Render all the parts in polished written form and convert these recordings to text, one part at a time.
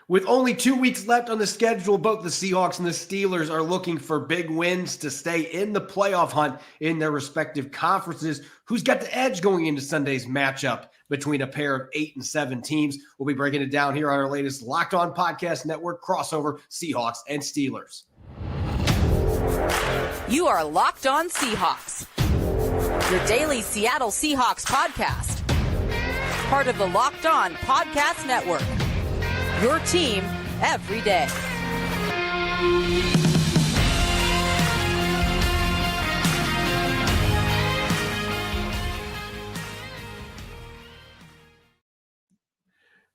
With only 2 weeks left on the schedule, both the Seahawks and the Steelers are looking for big wins to stay in the playoff hunt in their respective conferences. Who's got the edge going into Sunday's matchup between a pair of 8 and 7 teams? We'll be breaking it down here on our latest Locked On Podcast Network crossover, Seahawks and Steelers. You are Locked On Seahawks, your daily Seattle Seahawks podcast. Part of the Locked On Podcast Network, your team every day.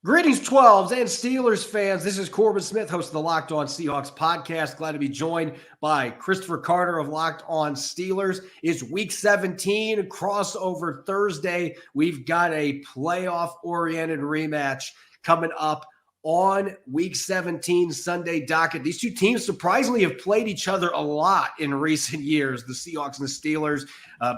Greetings, 12s and Steelers fans. This is Corbin Smith, host of the Locked On Seahawks podcast. Glad to be joined by Christopher Carter of Locked On Steelers. It's Week 17, crossover Thursday. We've got a playoff-oriented rematch coming up on Week 17 Sunday docket. These two teams surprisingly have played each other a lot in recent years, the Seahawks and the Steelers,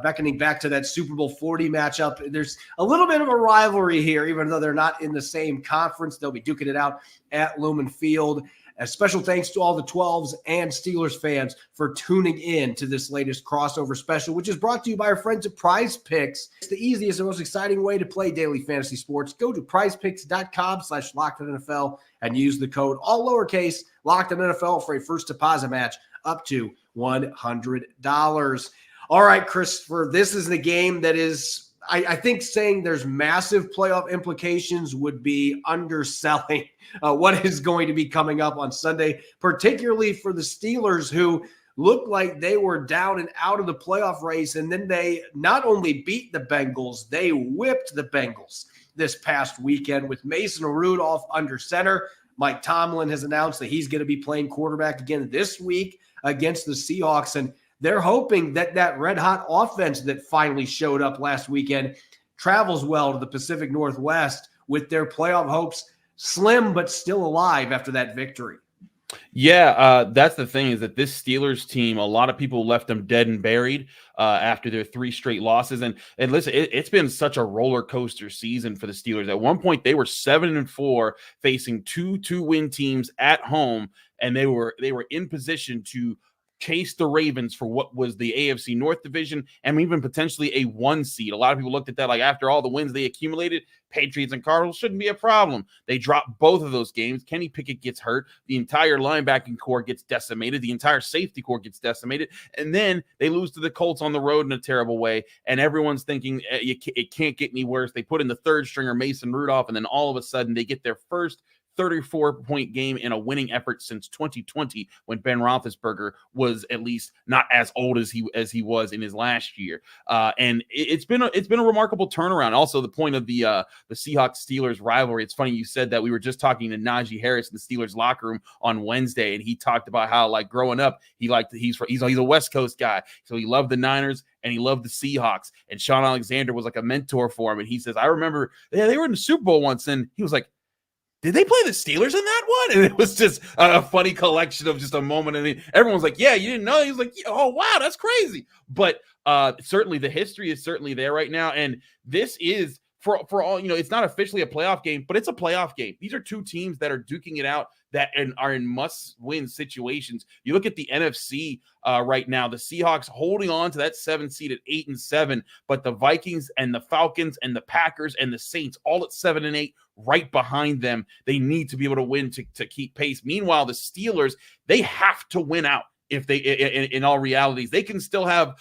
beckoning back to that Super Bowl 40 matchup. There's a little bit of a rivalry here, even though they're not in the same conference. They'll be duking it out at Lumen Field. A special thanks to all the 12s and Steelers fans for tuning in to this latest crossover special, which is brought to you by our friends at Prize Picks. It's the easiest and most exciting way to play daily fantasy sports. Go to prizepicks.com/LockedOnNFL and use the code, all lowercase, LockedOnNFL for a first deposit match up to $100. All right, Christopher, this is the game that is, I think saying there's massive playoff implications would be underselling what is going to be coming up on Sunday, particularly for the Steelers, who looked like they were down and out of the playoff race. And then they not only beat the Bengals, they whipped the Bengals this past weekend with Mason Rudolph under center. Mike Tomlin has announced that he's going to be playing quarterback again this week against the Seahawks. And they're hoping that that red-hot offense that finally showed up last weekend travels well to the Pacific Northwest with their playoff hopes slim but still alive after that victory. Yeah, that's the thing, is that this Steelers team, a lot of people left them dead and buried after their 3 straight losses. And listen, it's been such a roller coaster season for the Steelers. At one point, they were 7-4, facing 2 2-win teams at home, and they were in position to chase the Ravens for what was the AFC North division and even potentially a 1 seed. A lot of people looked at that like, after all the wins they accumulated, Patriots and Cardinals shouldn't be a problem. They dropped both of those games. Kenny Pickett gets hurt. The entire linebacking core gets decimated. The entire safety core gets decimated. And then they lose to the Colts on the road in a terrible way. And everyone's thinking, it can't get any worse. They put in the third stringer, Mason Rudolph, and then all of a sudden they get their first 34-point game in a winning effort since 2020, when Ben Roethlisberger was at least not as old as he was in his last year. And it's been a remarkable turnaround. Also, the point of the Seahawks Steelers rivalry. It's funny you said that. We were just talking to Najee Harris in the Steelers locker room on Wednesday, and he talked about how, like, growing up, he's a West Coast guy, so he loved the Niners and he loved the Seahawks. And Sean Alexander was like a mentor for him. And he says, I remember they were in the Super Bowl once, and he was like, did they play the Steelers in that one? And it was just a funny collection of just a moment. And everyone's like, yeah, you didn't know? He was like, oh, wow, that's crazy. But certainly the history is certainly there right now. And this is, for all, it's not officially a playoff game, but it's a playoff game. These are 2 teams that are duking it out, that are in must-win situations. You look at the NFC right now, the Seahawks holding on to that 7 seed at 8-7, but the Vikings and the Falcons and the Packers and the Saints all at 7-8 right behind them. They need to be able to win to keep pace. Meanwhile, the Steelers, they have to win out. If they, in all realities, they can still have,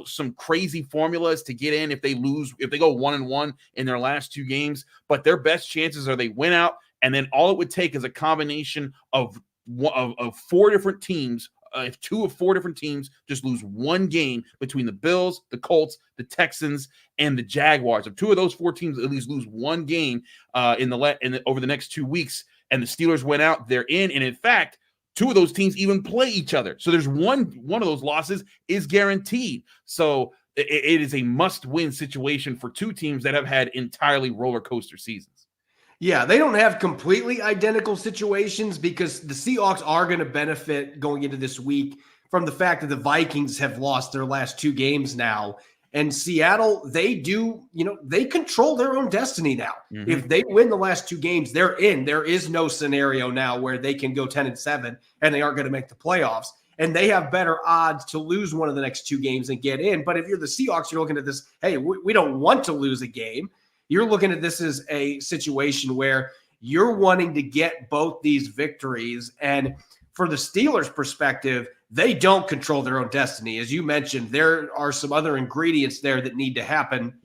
some crazy formulas to get in if they lose, if they go 1-1 in their last 2 games, but their best chances are they win out. And then all it would take is a combination of 4 different teams. If 2 of 4 different teams just lose 1 game between the Bills, the Colts, the Texans, and the Jaguars, if 2 of those 4 teams at least lose 1 game over the next 2 weeks, and the Steelers went out, they're in. And in fact, 2 of those teams even play each other. So there's one of those losses is guaranteed. So it is a must-win situation for 2 teams that have had entirely roller coaster seasons. Yeah, they don't have completely identical situations because the Seahawks are going to benefit going into this week from the fact that the Vikings have lost their last 2 games now. And Seattle, they do, they control their own destiny now. Mm-hmm. If they win the last 2 games, they're in. There is no scenario now where they can go 10-7 and they aren't going to make the playoffs. And they have better odds to lose one of the next 2 games and get in. But if you're the Seahawks, you're looking at this, hey, we don't want to lose a game. You're looking at this as a situation where you're wanting to get both these victories. And for the Steelers' perspective, they don't control their own destiny. As you mentioned, there are some other ingredients there that need to happen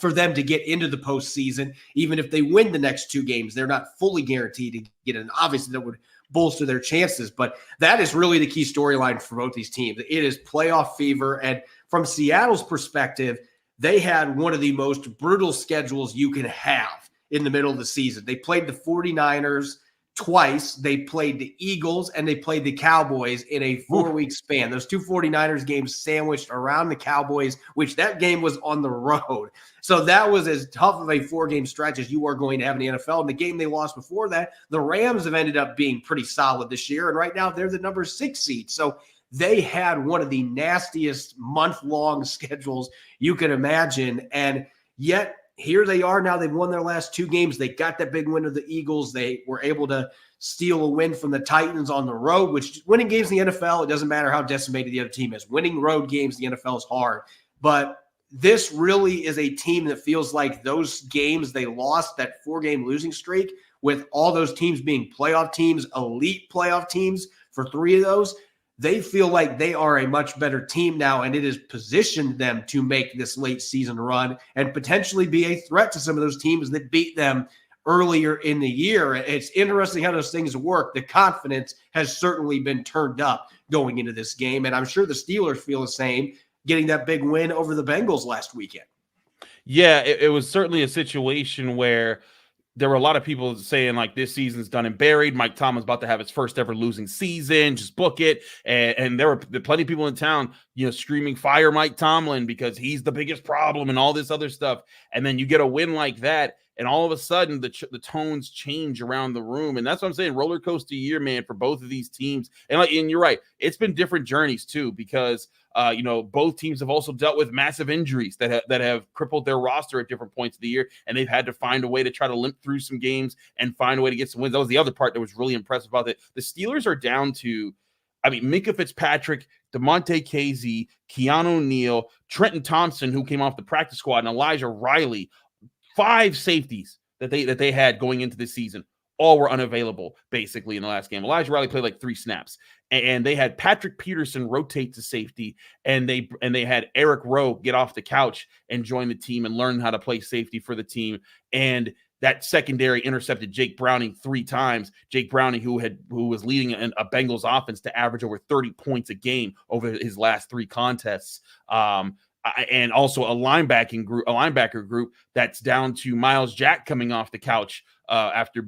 for them to get into the postseason. Even if they win the next 2 games, they're not fully guaranteed to get in. Obviously, that would bolster their chances, but that is really the key storyline for both these teams. It is playoff fever. And from Seattle's perspective, they had one of the most brutal schedules you can have in the middle of the season. They played the 49ers twice. They played the Eagles and they played the Cowboys in a 4-week span. Those 2 49ers games sandwiched around the Cowboys, which that game was on the road. So that was as tough of a 4-game stretch as you are going to have in the NFL. And the game they lost before that, the Rams have ended up being pretty solid this year. And right now they're the number 6 seed. So they had one of the nastiest month-long schedules you can imagine. And yet here they are now. They've won their last 2 games. They got that big win of the Eagles. They were able to steal a win from the Titans on the road, which winning games in the NFL, it doesn't matter how decimated the other team is. Winning road games in the NFL is hard. But this really is a team that feels like those games they lost, that 4-game losing streak, with all those teams being playoff teams, elite playoff teams for 3 of those, they feel like they are a much better team now, and it has positioned them to make this late season run and potentially be a threat to some of those teams that beat them earlier in the year. It's interesting how those things work. The confidence has certainly been turned up going into this game, and I'm sure the Steelers feel the same, getting that big win over the Bengals last weekend. Yeah, it was certainly a situation where there were a lot of people saying like this season's done and buried. Mike Tomlin's about to have his first ever losing season. Just book it. And there were plenty of people in town, screaming fire Mike Tomlin because he's the biggest problem and all this other stuff. And then you get a win like that, and all of a sudden the tones change around the room. And that's what I'm saying. Roller coaster year, man, for both of these teams. And you're right. It's been different journeys too, because both teams have also dealt with massive injuries that have crippled their roster at different points of the year, and they've had to find a way to try to limp through some games and find a way to get some wins. That was the other part that was really impressive about it. The Steelers are down to, Minkah Fitzpatrick, DeMonte Casey, Keanu Neal, Trenton Thompson, who came off the practice squad, and Elijah Riley. 5 safeties that they had going into this season. All were unavailable basically in the last game. Elijah Riley played like 3 snaps, and they had Patrick Peterson rotate to safety, and they had Eric Rowe get off the couch and join the team and learn how to play safety for the team. And that secondary intercepted Jake Browning 3 times. Jake Browning, who was leading a Bengals offense to average over 30 points a game over his last 3 contests. And also a linebacker group that's down to Miles Jack coming off the couch after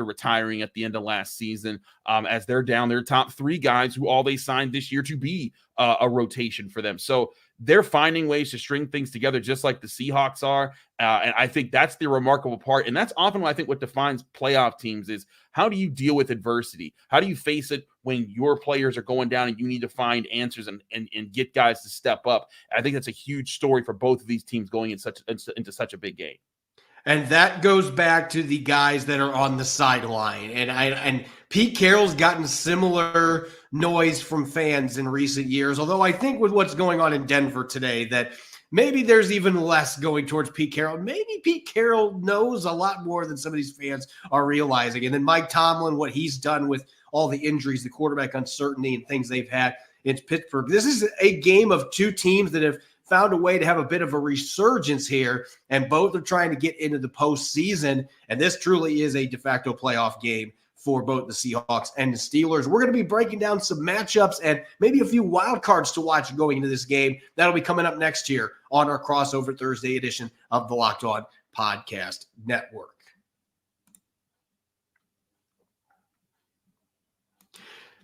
retiring at the end of last season, as they're down their top 3 guys who all they signed this year to be a rotation for them. So they're finding ways to string things together just like the Seahawks are. And I think that's the remarkable part. And that's often what defines playoff teams is, how do you deal with adversity? How do you face it when your players are going down and you need to find answers and get guys to step up? And I think that's a huge story for both of these teams going into such a big game. And that goes back to the guys that are on the sideline. And Pete Carroll's gotten similar noise from fans in recent years, although I think with what's going on in Denver today, that maybe there's even less going towards Pete Carroll. Maybe Pete Carroll knows a lot more than some of these fans are realizing. And then Mike Tomlin, what he's done with all the injuries, the quarterback uncertainty, and things they've had in Pittsburgh. This is a game of 2 teams that have found a way to have a bit of a resurgence here, and both are trying to get into the postseason. And this truly is a de facto playoff game for both the Seahawks and the Steelers. We're going to be breaking down some matchups and maybe a few wild cards to watch going into this game. That'll be coming up next year on our Crossover Thursday edition of the Locked On Podcast Network.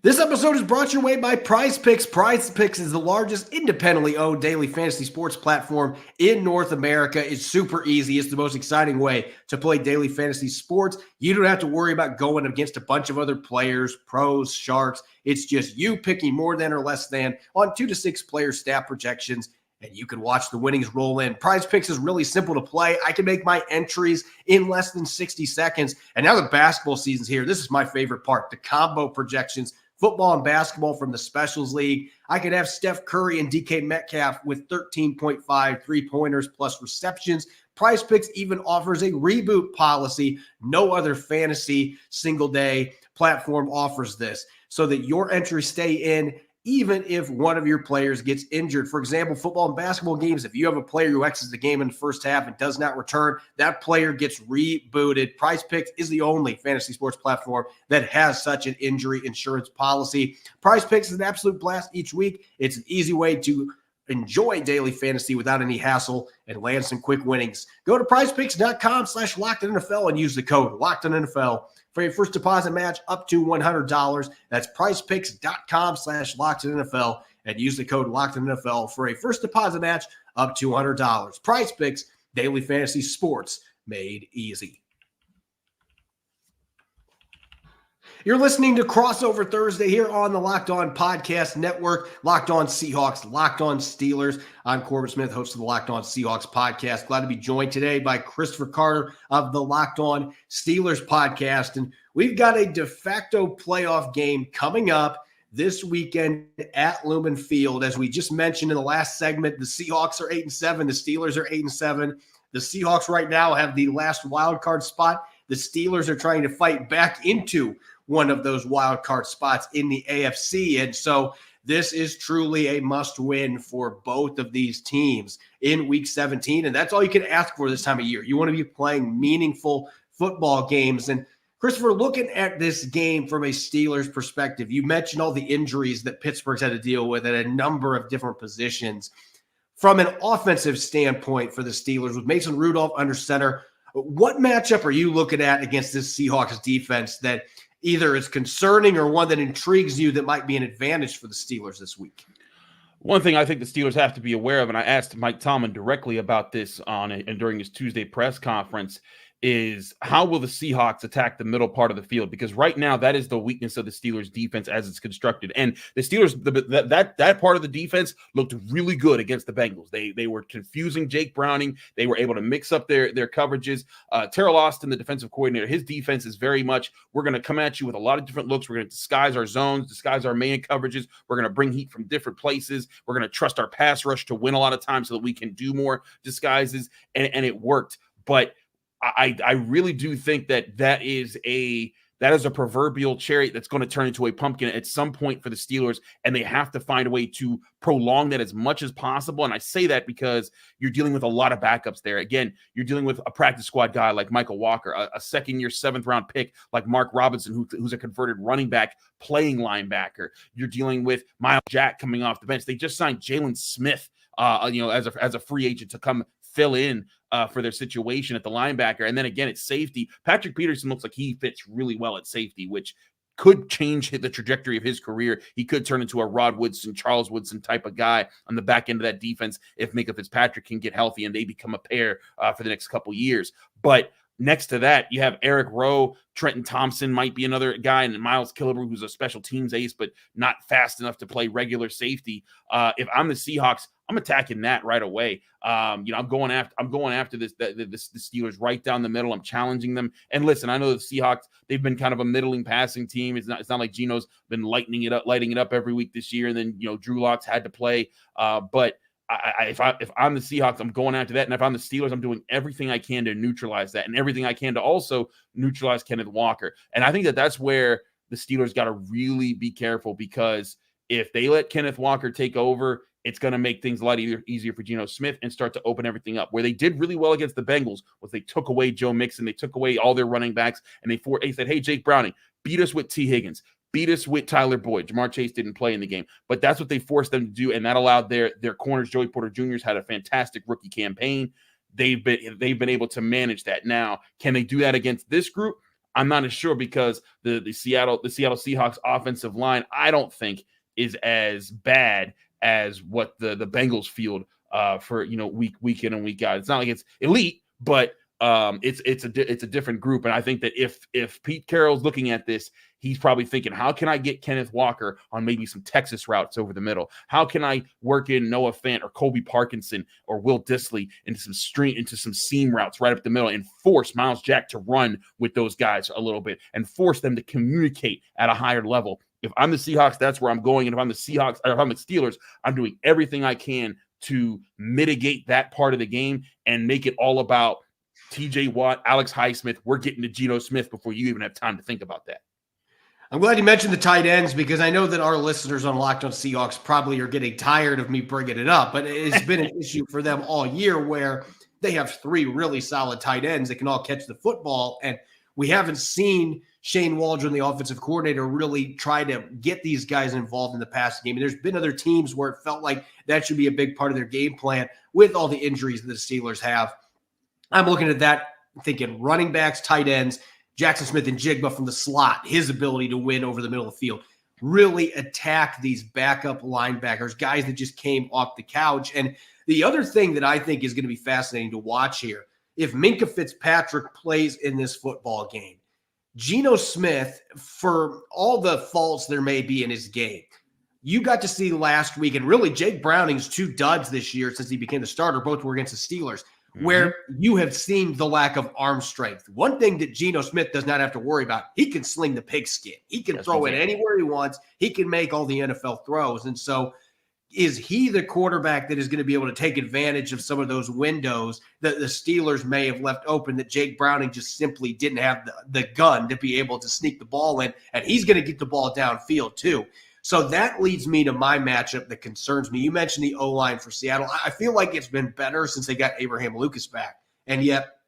This episode is brought your way by Prize Picks. Prize Picks is the largest independently owned daily fantasy sports platform in North America. It's super easy. It's the most exciting way to play daily fantasy sports. You don't have to worry about going against a bunch of other players, pros, sharks. It's just you picking more than or less than on 2 to 6 player stat projections and you can watch the winnings roll in. Prize Picks is really simple to play. I can make my entries in less than 60 seconds. And now the basketball season's here. This is my favorite part, the combo projections, football and basketball from the Specials League. I could have Steph Curry and DK Metcalf with 13.5 3-pointers plus receptions. Prize Picks even offers a reboot policy. No other fantasy single-day platform offers this, so that your entries stay in even if one of your players gets injured. For example, football and basketball games, if you have a player who exits the game in the first half and does not return, that player gets rebooted. Prize Picks is the only fantasy sports platform that has such an injury insurance policy. Prize Picks is an absolute blast each week. It's an easy way to enjoy daily fantasy without any hassle and land some quick winnings. Go to prizepicks.com/LockedOnNFL and use the code LockedOnNFL for your first deposit match up to $100. That's prizepicks.com/LockedOnNFL and use the code LockedOnNFL for a first deposit match up to $100. Prize Picks, daily fantasy sports made easy. You're listening to Crossover Thursday here on the Locked On Podcast Network. Locked On Seahawks, Locked On Steelers. I'm Corbin Smith, host of the Locked On Seahawks podcast. Glad to be joined today by Christopher Carter of the Locked On Steelers podcast. And we've got a de facto playoff game coming up this weekend at Lumen Field. As we just mentioned in the last segment, the Seahawks are 8-7. The Steelers are 8-7. The Seahawks right now have the last wild card spot. The Steelers are trying to fight back into one of those wild card spots in the AFC. And so this is truly a must win for both of these teams in week 17. And that's all you can ask for this time of year. You want to be playing meaningful football games. And Christopher, looking at this game from a Steelers perspective, you mentioned all the injuries that Pittsburgh's had to deal with at a number of different positions. From an offensive standpoint for the Steelers, with Mason Rudolph under center, what matchup are you looking at against this Seahawks defense that either is concerning or one that intrigues you that might be an advantage for the Steelers this week? One thing I think the Steelers have to be aware of, and I asked Mike Tomlin directly about this and during his Tuesday press conference, is how will the Seahawks attack the middle part of the field? Because right now that is the weakness of the Steelers defense as it's constructed. And the Steelers, that part of the defense looked really good against the Bengals. They were confusing Jake Browning. They were able to mix up their coverages. Terrell Austin, the defensive coordinator, his defense is very much, we're going to come at you with a lot of different looks. We're going to disguise our zones, disguise our man coverages. We're going to bring heat from different places. We're going to trust our pass rush to win a lot of times so that we can do more disguises. And it worked. But I really do think that is a proverbial cherry that's going to turn into a pumpkin at some point for the Steelers, and they have to find a way to prolong that as much as possible. And I say that because you're dealing with a lot of backups there. Again, you're dealing with a practice squad guy like Michael Walker, a second-year, seventh-round pick like Mark Robinson, who's a converted running back playing linebacker. You're dealing with Miles Jack coming off the bench. They just signed Jalen Smith, as a free agent to come fill in for their situation at the linebacker. And then again, at safety, Patrick Peterson looks like he fits really well at safety, which could change the trajectory of his career. He could turn into a Rod Woodson, Charles Woodson type of guy on the back end of that defense if Minkah Fitzpatrick can get healthy and they become a pair for the next couple years. But next to that, you have Eric Rowe, Trenton Thompson might be another guy, and Miles Killebrew, who's a special teams ace, but not fast enough to play regular safety. If I'm the Seahawks, I'm attacking that right away. I'm going after the Steelers right down the middle. I'm challenging them. And listen, I know the Seahawks, they've been kind of a middling passing team. It's not like Geno's been lighting it up every week this year. And then, Drew Lock's had to play. But if I'm the Seahawks, I'm going after that. And if I'm the Steelers, I'm doing everything I can to neutralize that and everything I can to also neutralize Kenneth Walker. And I think that's where the Steelers got to really be careful, because if they let Kenneth Walker take over, it's going to make things a lot easier for Geno Smith and start to open everything up. Where they did really well against the Bengals was they took away Joe Mixon, they took away all their running backs, and they said, hey, Jake Browning, beat us with T. Higgins, beat us with Tyler Boyd. Jamar Chase didn't play in the game, but that's what they forced them to do, and that allowed their corners. Joey Porter Jr.'s had a fantastic rookie campaign. They've been able to manage that. Now, can they do that against this group? I'm not as sure, because the Seattle Seahawks offensive line, I don't think, is as bad as what the Bengals field for week in and week out. It's not like it's elite, but it's a different group. And I think that if Pete Carroll's looking at this, he's probably thinking, how can I get Kenneth Walker on maybe some Texas routes over the middle? How can I work in Noah Fant or Colby Parkinson or Will Dissly into some seam routes right up the middle and force Miles Jack to run with those guys a little bit and force them to communicate at a higher level. If I'm the Seahawks, that's where I'm going. And if I'm the Seahawks, or if I'm the Steelers, I'm doing everything I can to mitigate that part of the game and make it all about TJ Watt, Alex Highsmith. We're getting to Geno Smith before you even have time to think about that. I'm glad you mentioned the tight ends because I know that our listeners on Locked On Seahawks probably are getting tired of me bringing it up, but it's been an issue for them all year where they have three really solid tight ends that can all catch the football, and we haven't seen Shane Waldron, the offensive coordinator, really try to get these guys involved in the passing game. And there's been other teams where it felt like that should be a big part of their game plan with all the injuries that the Steelers have. I'm looking at that thinking running backs, tight ends, Jackson Smith and Jigba from the slot, his ability to win over the middle of the field, really attack these backup linebackers, guys that just came off the couch. And the other thing that I think is going to be fascinating to watch here, if Minkah Fitzpatrick plays in this football game, Geno Smith, for all the faults there may be in his game, you got to see last week, and really Jake Browning's two duds this year since he became the starter, both were against the Steelers, where you have seen the lack of arm strength. One thing that Geno Smith does not have to worry about, he can sling the pigskin. He can throw it anywhere he wants. He can make all the NFL throws. And so is he the quarterback that is going to be able to take advantage of some of those windows that the Steelers may have left open that Jake Browning just simply didn't have the gun to be able to sneak the ball in? And he's going to get the ball downfield too. So that leads me to my matchup that concerns me. You mentioned the O-line for Seattle. I feel like it's been better since they got Abraham Lucas back. And yet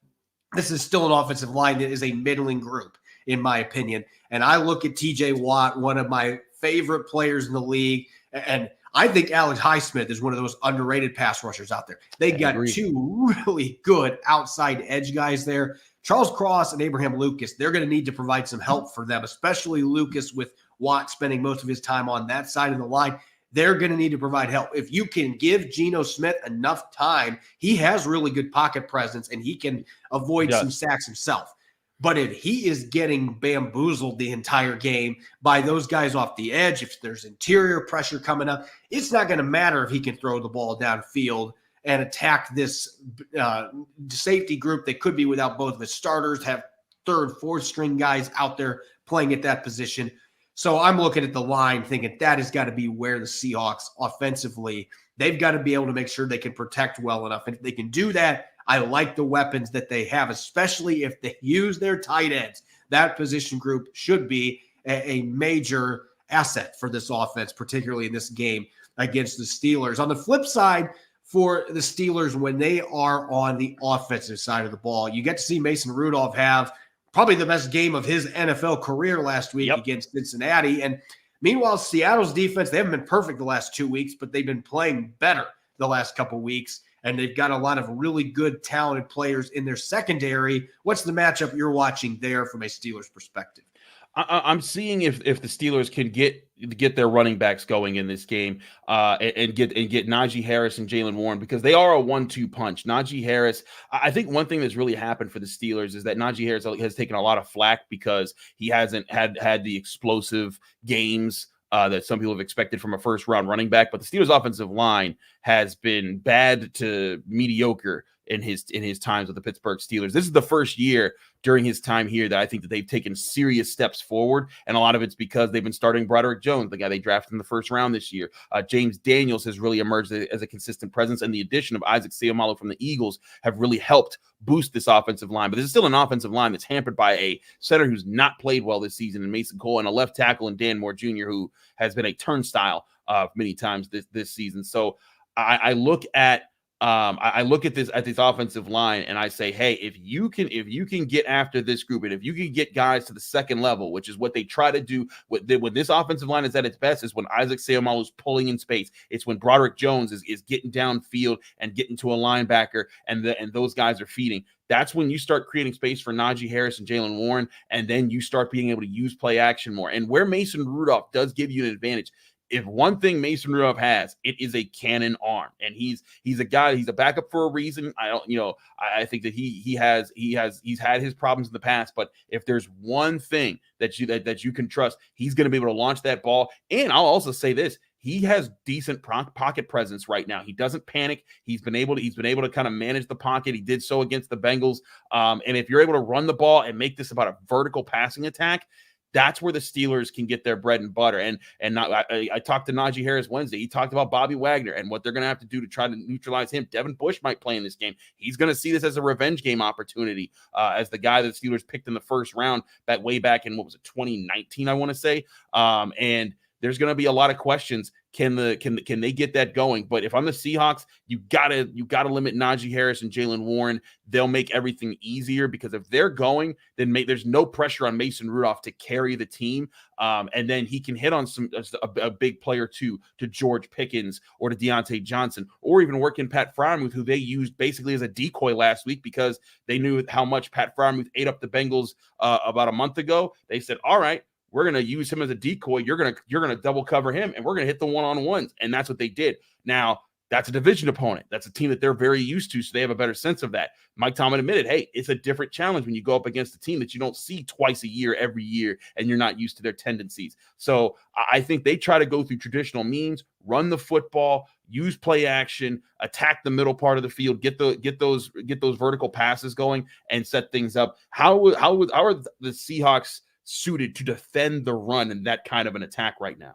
this is still an offensive line that is a middling group, in my opinion. And I look at TJ Watt, one of my favorite players in the league. And I think Alex Highsmith is one of those underrated pass rushers out there. They got two really good outside edge guys there. Charles Cross and Abraham Lucas, they're going to need to provide some help for them, especially Lucas with Watt spending most of his time on that side of the line. They're going to need to provide help. If you can give Geno Smith enough time, he has really good pocket presence and he can avoid some sacks himself. But if he is getting bamboozled the entire game by those guys off the edge, if there's interior pressure coming up, it's not going to matter if he can throw the ball downfield and attack this safety group that could be without both of his starters, have third, fourth string guys out there playing at that position. So I'm looking at the line thinking that has got to be where the Seahawks offensively, they've got to be able to make sure they can protect well enough. And if they can do that, I like the weapons that they have, especially if they use their tight ends. That position group should be a major asset for this offense, particularly in this game against the Steelers. On the flip side, for the Steelers, when they are on the offensive side of the ball, you get to see Mason Rudolph have probably the best game of his NFL career last week against Cincinnati. And meanwhile, Seattle's defense, they haven't been perfect the last 2 weeks, but they've been playing better the last couple of weeks. And they've got a lot of really good, talented players in their secondary. What's the matchup you're watching there from a Steelers perspective? I'm seeing if the Steelers can get their running backs going in this game and get Najee Harris and Jaylen Warren, because they are a 1-2 punch. Najee Harris, I think one thing that's really happened for the Steelers is that Najee Harris has taken a lot of flack because he hasn't had the explosive games that some people have expected from a first-round running back. But the Steelers' offensive line has been bad to mediocre in his times with the Pittsburgh Steelers. This is the first year during his time here that I think that they've taken serious steps forward, and a lot of it's because they've been starting Broderick Jones, the guy they drafted in the first round this year. James Daniels has really emerged as a consistent presence, and the addition of Isaac Seumalo from the Eagles have really helped boost this offensive line. But this is still an offensive line that's hampered by a center who's not played well this season in Mason Cole, and a left tackle in Dan Moore Jr., who has been a turnstile many times this season. So I look at this offensive line and I say, hey, if you can get after this group, and if you can get guys to the second level, which is what they try to do when this offensive line is at its best, is when Isaac Seumalo is pulling in space. It's when Broderick Jones is getting downfield and getting to a linebacker, and those guys are feeding. That's when you start creating space for Najee Harris and Jaylen Warren, and then you start being able to use play action more. And where Mason Rudolph does give you an advantage if one thing Mason Rudolph has, it is a cannon arm, and he's a guy. He's a backup for a reason. I think that he's had his problems in the past, but if there's one thing that you can trust, he's going to be able to launch that ball. And I'll also say this: he has decent pocket presence right now. He doesn't panic. He's been able to kind of manage the pocket. He did so against the Bengals. And if you're able to run the ball and make this about a vertical passing attack, that's where the Steelers can get their bread and butter. I talked to Najee Harris Wednesday. He talked about Bobby Wagner and what they're going to have to do to try to neutralize him. Devin Bush might play in this game. He's going to see this as a revenge game opportunity, as the guy that the Steelers picked in the first round way back in, 2019, I want to say. And there's going to be a lot of questions. Can they get that going? But if I'm the Seahawks, you gotta limit Najee Harris and Jaylen Warren. They'll make everything easier, because if they're going, then there's no pressure on Mason Rudolph to carry the team. And then he can hit on a big player to George Pickens or to Deontay Johnson, or even work in Pat Freiermuth, who they used basically as a decoy last week because they knew how much Pat Freiermuth ate up the Bengals about a month ago. They said, all right, we're going to use him as a decoy. You're going to double cover him, and we're going to hit the one-on-ones. And that's what they did. Now, that's a division opponent. That's a team that they're very used to, so they have a better sense of that. Mike Tomlin admitted, hey, it's a different challenge when you go up against a team that you don't see twice a year, every year, and you're not used to their tendencies. So I think they try to go through traditional means, run the football, use play action, attack the middle part of the field, get those vertical passes going, and set things up. How are the Seahawks suited to defend the run in that kind of an attack right now?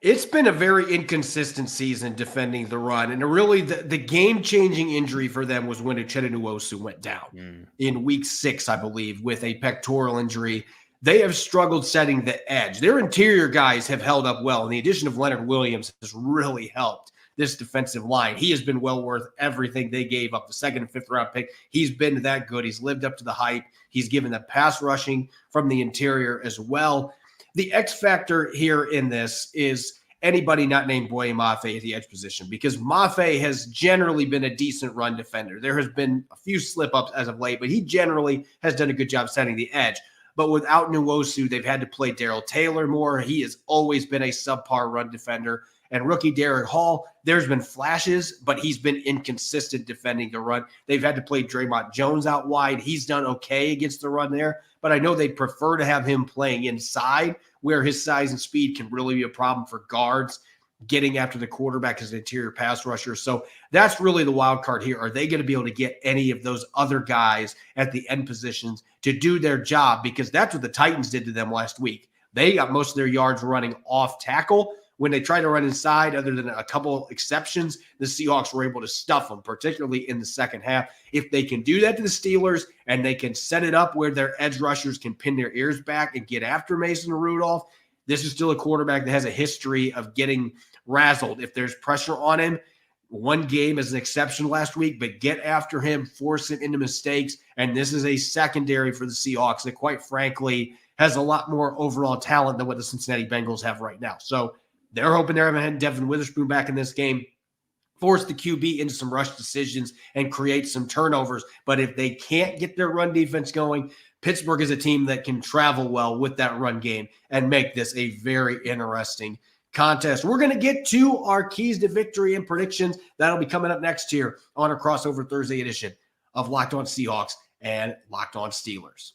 It's been a very inconsistent season defending the run. And really the game-changing injury for them was when Uchenna Nwosu went down in week 6, I believe, with a pectoral injury. They have struggled setting the edge. Their interior guys have held up well, and the addition of Leonard Williams has really helped this defensive line. He has been well worth everything they gave up, the 2nd and 5th round pick. He's been that good. He's lived up to the hype. He's given the pass rushing from the interior as well. The X factor here in this is anybody not named Boye Mafe at the edge position, because Mafe has generally been a decent run defender. There has been a few slip-ups as of late, but he generally has done a good job setting the edge. But without Nwosu, they've had to play Darrell Taylor more. He has always been a subpar run defender. And rookie Derek Hall, there's been flashes, but he's been inconsistent defending the run. They've had to play Draymond Jones out wide. He's done okay against the run there, but I know they'd prefer to have him playing inside, where his size and speed can really be a problem for guards getting after the quarterback as an interior pass rusher. So that's really the wild card here. Are they going to be able to get any of those other guys at the end positions to do their job? Because that's what the Titans did to them last week. They got most of their yards running off tackle. When they tried to run inside, other than a couple exceptions, the Seahawks were able to stuff them, particularly in the second half. If they can do that to the Steelers and they can set it up where their edge rushers can pin their ears back and get after Mason Rudolph, this is still a quarterback that has a history of getting razzled if there's pressure on him. One game is an exception last week, but get after him, force him into mistakes. And this is a secondary for the Seahawks that, quite frankly, has a lot more overall talent than what the Cincinnati Bengals have right now. So they're hoping they're having Devin Witherspoon back in this game, force the QB into some rush decisions and create some turnovers. But if they can't get their run defense going, Pittsburgh is a team that can travel well with that run game and make this a very interesting contest. We're going to get to our keys to victory and predictions. That'll be coming up next here on our Crossover Thursday edition of Locked On Seahawks and Locked On Steelers.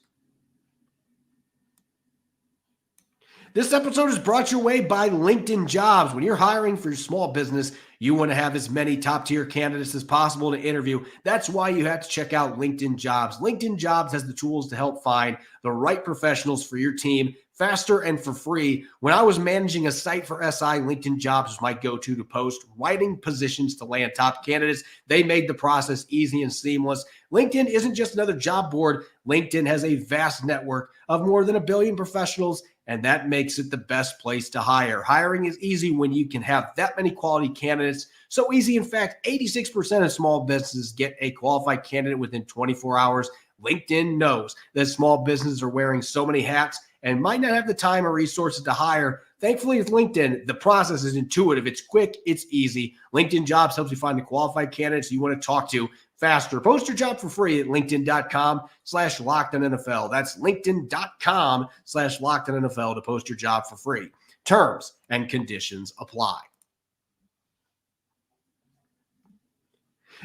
This episode is brought your way by LinkedIn Jobs. When you're hiring for your small business, you want to have as many top-tier candidates as possible to interview. That's why you have to check out LinkedIn Jobs. LinkedIn Jobs has the tools to help find the right professionals for your team faster and for free. When I was managing a site for SI, LinkedIn Jobs was my go-to to post writing positions to land top candidates. They made the process easy and seamless. LinkedIn isn't just another job board. LinkedIn has a vast network of more than 1 billion professionals, and that makes it the best place to hire. Hiring is easy when you can have that many quality candidates. So easy, in fact, 86% of small businesses get a qualified candidate within 24 hours. LinkedIn knows that small businesses are wearing so many hats and might not have the time or resources to hire. Thankfully, with LinkedIn, the process is intuitive. It's quick. It's easy. LinkedIn Jobs helps you find the qualified candidates you want to talk to faster. Post your job for free at linkedin.com/LockedOnNFL. That's linkedin.com/LockedOnNFL to post your job for free. Terms and conditions apply.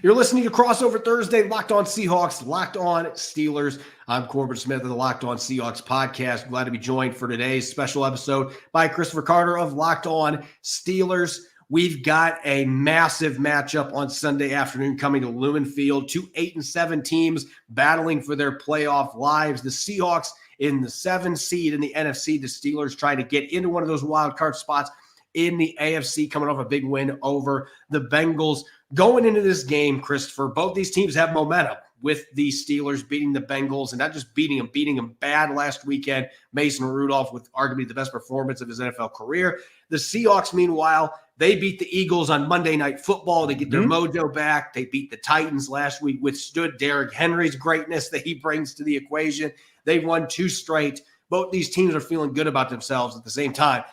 You're listening to Crossover Thursday, Locked On Seahawks, Locked On Steelers. I'm Corbin Smith of the Locked On Seahawks podcast. Glad to be joined for today's special episode by Christopher Carter of Locked On Steelers. We've got a massive matchup on Sunday afternoon coming to Lumen Field. 2 8-7 teams battling for their playoff lives. The Seahawks in the 7 seed in the NFC. The Steelers trying to get into one of those wild card spots in the AFC, coming off a big win over the Bengals. Going into this game, Christopher, both these teams have momentum, with the Steelers beating the Bengals, and not just beating them bad last weekend. Mason Rudolph with arguably the best performance of his NFL career. The Seahawks, meanwhile, they beat the Eagles on Monday Night Football. They get their mojo back. They beat the Titans last week, withstood Derrick Henry's greatness that he brings to the equation. They've won 2 straight. Both these teams are feeling good about themselves. At the same time,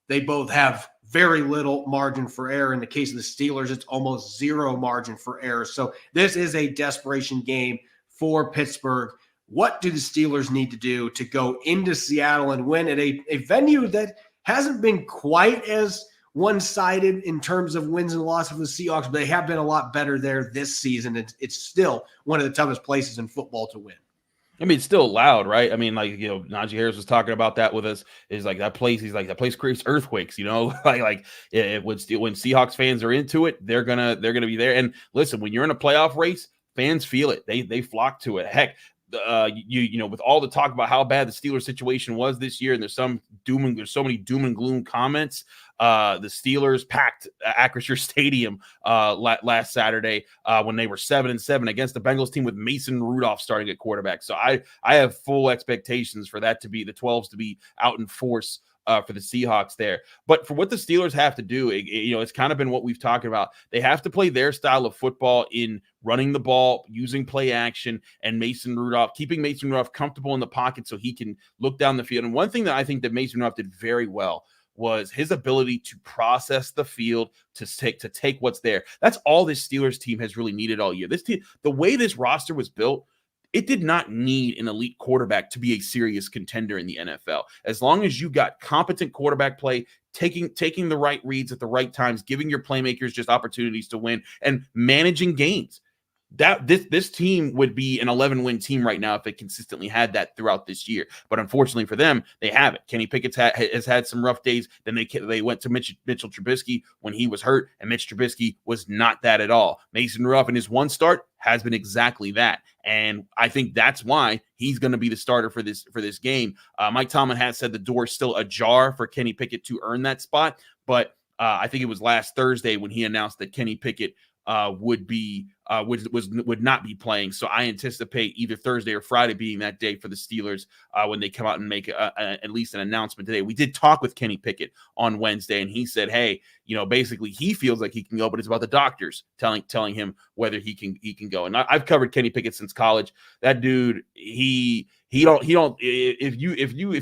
they both have very little margin for error. In the case of the Steelers, it's almost zero margin for error. So this is a desperation game for Pittsburgh. What do the Steelers need to do to go into Seattle and win at a venue that hasn't been quite as one-sided in terms of wins and losses for the Seahawks, but they have been a lot better there this season. It's still one of the toughest places in football to win. I mean, it's still loud, right? I mean, Najee Harris was talking about that with us. Is like that place. He's like that place creates earthquakes. When Seahawks fans are into it, they're gonna be there. And listen, when you're in a playoff race, fans feel it. They flock to it. Heck, with all the talk about how bad the Steelers situation was this year, and there's so many doom and gloom comments. The Steelers packed Acrisure Stadium last Saturday when they were 7-7 against the Bengals team with Mason Rudolph starting at quarterback. So I have full expectations for that to be the 12s to be out in force for the Seahawks there. But for what the Steelers have to do, it's kind of been what we've talked about. They have to play their style of football in running the ball, using play action, and keeping Mason Rudolph comfortable in the pocket so he can look down the field. And one thing that I think that Mason Rudolph did very well was his ability to process the field, to take what's there. That's all this Steelers team has really needed all year. This team, the way this roster was built, it did not need an elite quarterback to be a serious contender in the NFL. As long as you got competent quarterback play, taking the right reads at the right times, giving your playmakers just opportunities to win, and managing games. This team would be an 11-win team right now if it consistently had that throughout this year. But unfortunately for them, they haven't. Kenny Pickett has had some rough days. Then they went to Mitchell Trubisky when he was hurt, and Mitch Trubisky was not that at all. Mason Rudolph in his one start has been exactly that. And I think that's why he's going to be the starter for this game. Mike Tomlin has said the door is still ajar for Kenny Pickett to earn that spot. But I think it was last Thursday when he announced that Kenny Pickett would not be playing. So I anticipate either Thursday or Friday being that day for the Steelers when they come out and make at least an announcement today. We did talk with Kenny Pickett on Wednesday, and he said, hey, basically he feels like he can go, but it's about the doctors telling him whether he can go. And I've covered Kenny Pickett since college. That dude, if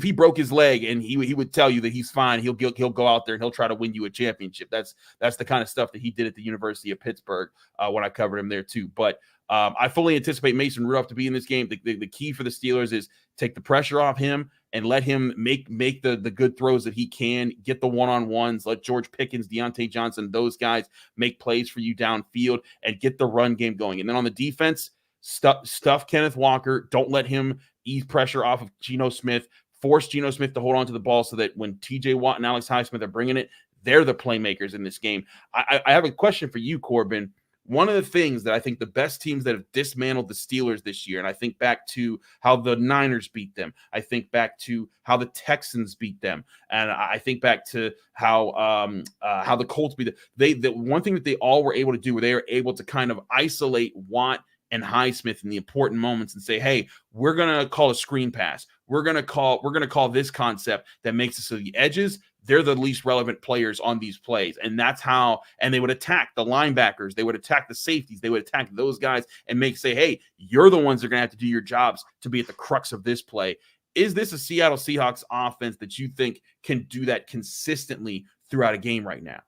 he broke his leg and he would tell you that he's fine, he'll go out there and he'll try to win you a championship. That's the kind of stuff that he did at the University of Pittsburgh when I covered him there too. But I fully anticipate Mason Rudolph to be in this game. The key for the Steelers is take the pressure off him and let him make the good throws that he can, get the one-on-ones, let George Pickens, Deontay Johnson, those guys make plays for you downfield and get the run game going. And then on the defense, stuff Kenneth Walker. Don't let him ease pressure off of Geno Smith. Force Geno Smith to hold on to the ball so that when TJ Watt and Alex Highsmith are bringing it, they're the playmakers in this game. I have a question for you, Corbin. One of the things that I think the best teams that have dismantled the Steelers this year, and I think back to how the Niners beat them, I think back to how the Texans beat them, and I think back to how the Colts beat them. The one thing that they all were able to do, where they were able to kind of isolate Watt and Highsmith in the important moments and say, hey, we're going to call a screen pass. We're going to call this concept that makes it so the edges, they're the least relevant players on these plays. And that's how, and they would attack the linebackers. They would attack the safeties. They would attack those guys and say, hey, you're the ones that are going to have to do your jobs to be at the crux of this play. Is this a Seattle Seahawks offense that you think can do that consistently throughout a game right now?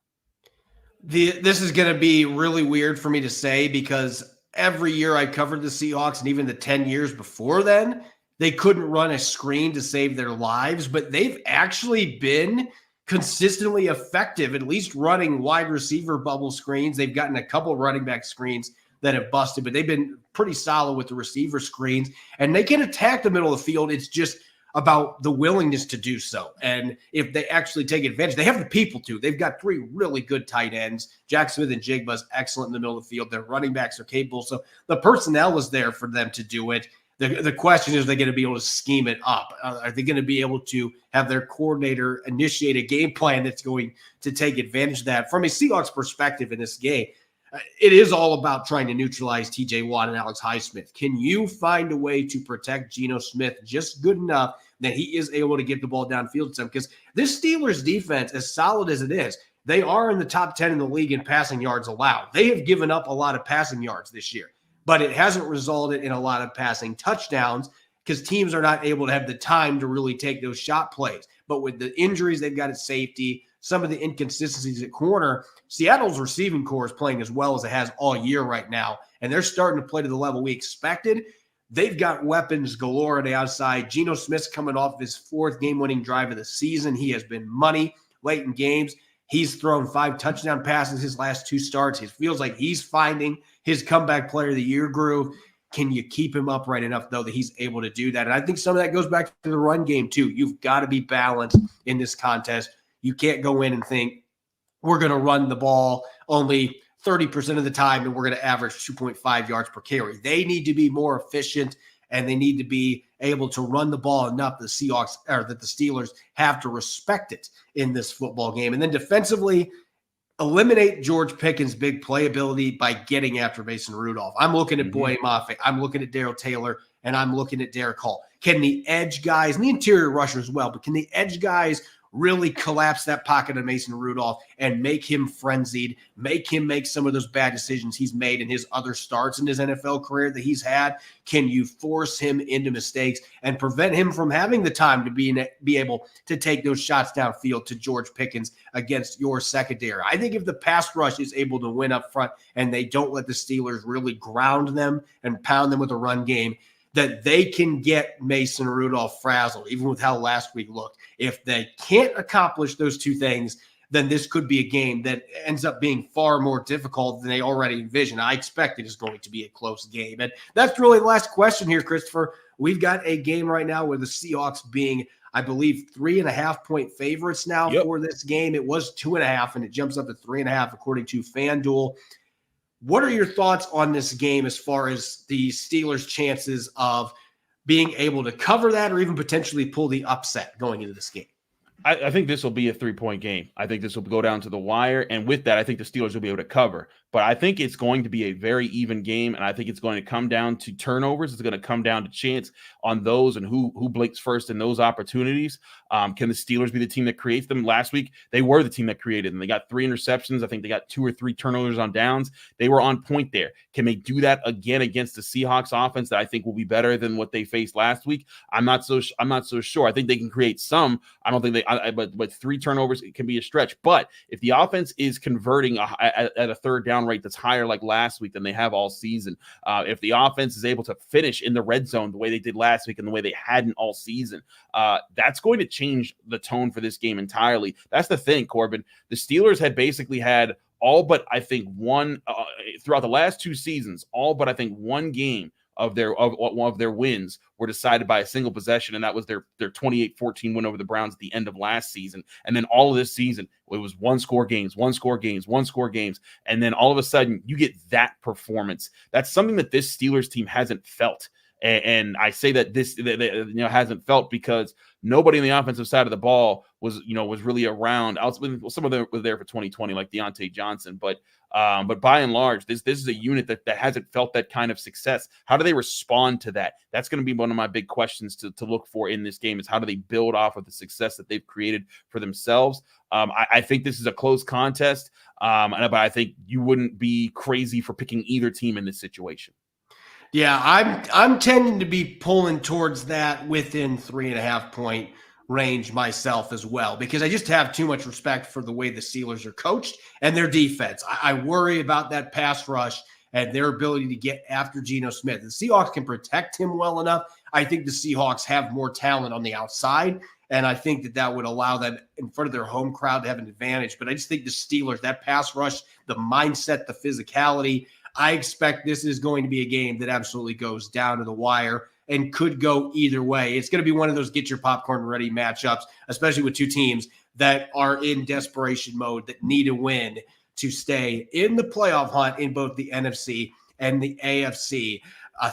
This is going to be really weird for me to say, because every year I covered the Seahawks, and even the 10 years before then, they couldn't run a screen to save their lives, but they've actually been consistently effective, at least running wide receiver bubble screens. They've gotten a couple running back screens that have busted, but they've been pretty solid with the receiver screens, and they can attack the middle of the field. It's just about the willingness to do so. And if they actually take advantage, they have the people to. They've got 3 really good tight ends. Jack Smith and Jigba's excellent in the middle of the field. Their running backs are capable. So the personnel is there for them to do it. The question is, are they going to be able to scheme it up? Are they going to be able to have their coordinator initiate a game plan that's going to take advantage of that? From a Seahawks perspective in this game, it is all about trying to neutralize TJ Watt and Alex Highsmith. Can you find a way to protect Geno Smith just good enough that he is able to get the ball downfield to him? Because this Steelers defense, as solid as it is, they are in the top 10 in the league in passing yards allowed. They have given up a lot of passing yards this year, but it hasn't resulted in a lot of passing touchdowns because teams are not able to have the time to really take those shot plays. But with the injuries they've got at safety, some of the inconsistencies at corner, Seattle's receiving core is playing as well as it has all year right now, and they're starting to play to the level we expected. They've got weapons galore on the outside. Geno Smith's coming off his 4th game-winning drive of the season. He has been money late in games. He's thrown 5 touchdown passes his last 2 starts. It feels like he's finding his comeback player of the year groove. Can you keep him upright enough, though, that he's able to do that? And I think some of that goes back to the run game, too. You've got to be balanced in this contest. You can't go in and think, we're going to run the ball only 30% of the time and we're going to average 2.5 yards per carry. They need to be more efficient, and they need to be able to run the ball enough that the Steelers have to respect it in this football game. And then defensively, eliminate George Pickens' big playability by getting after Mason Rudolph. I'm looking at Boye Mafe, I'm looking at Darrell Taylor, and I'm looking at Derek Hall. Can the edge guys, and the interior rusher as well, but can the edge guys really collapse that pocket of Mason Rudolph and make him frenzied, make him make some of those bad decisions he's made in his other starts in his NFL career that he's had? Can you force him into mistakes and prevent him from having the time to be able to take those shots downfield to George Pickens against your secondary? I think if the pass rush is able to win up front and they don't let the Steelers really ground them and pound them with a run game, that they can get Mason Rudolph frazzled, even with how last week looked. If they can't accomplish those 2 things, then this could be a game that ends up being far more difficult than they already envisioned. I expect it is going to be a close game. And that's really the last question here, Christopher. We've got a game right now where the Seahawks being, I believe, 3.5-point favorites now for this game. It was 2.5, and it jumps up to 3.5 according to FanDuel. What are your thoughts on this game as far as the Steelers' chances of being able to cover that or even potentially pull the upset going into this game? I think this will be a 3-point game. I think this will go down to the wire. And with that, I think the Steelers will be able to cover. But I think it's going to be a very even game, and I think it's going to come down to turnovers. It's going to come down to chance on those and who blinks first in those opportunities. Can the Steelers be the team that creates them? Last week, they were the team that created them. They got 3 interceptions. I think they got 2 or 3 turnovers on downs. They were on point there. Can they do that again against the Seahawks offense that I think will be better than what they faced last week? I'm not so sure. I think they can create some. I don't think but 3 turnovers, it can be a stretch. But if the offense is converting at a third down rate that's higher like last week than they have all season, if the offense is able to finish in the red zone the way they did last week and the way they hadn't all season, that's going to change the tone for this game entirely. That's the thing, Corbin. The Steelers had basically had all but, I think, one throughout the last 2 seasons, all but I think one game of their wins were decided by a single possession, and that was their 28-14 win over the Browns at the end of last season. And then all of this season, it was one-score games. And then all of a sudden, you get that performance. That's something that this Steelers team hasn't felt. And I say that this hasn't felt because nobody on the offensive side of the ball was really around. Some of them were there for 2020, like Deontay Johnson, but by and large, this is a unit that hasn't felt that kind of success. How do they respond to that? That's going to be one of my big questions to look for in this game, is how do they build off of the success that they've created for themselves? I think this is a close contest, but I think you wouldn't be crazy for picking either team in this situation. Yeah, I'm tending to be pulling towards that within 3.5-point range myself as well, because I just have too much respect for the way the Steelers are coached and their defense. I worry about that pass rush and their ability to get after Geno Smith. The Seahawks can protect him well enough. I think the Seahawks have more talent on the outside, And I think that would allow them in front of their home crowd to have an advantage. But I just think the Steelers, that pass rush, the mindset, the physicality, I expect this is going to be a game that absolutely goes down to the wire and could go either way. It's going to be one of those get your popcorn ready matchups, especially with two teams that are in desperation mode, that need a win to stay in the playoff hunt in both the NFC and the AFC.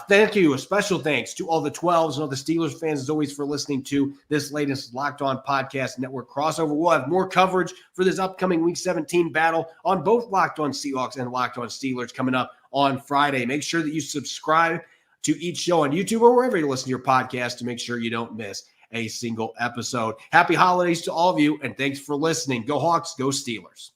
Thank you. A special thanks to all the 12s and all the Steelers fans, as always, for listening to this latest Locked On Podcast Network crossover. We'll have more coverage for this upcoming Week 17 battle on both Locked On Seahawks and Locked On Steelers coming up on Friday. Make sure that you subscribe to each show on YouTube or wherever you listen to your podcast to make sure you don't miss a single episode. Happy holidays to all of you, and thanks for listening. Go Hawks, go Steelers.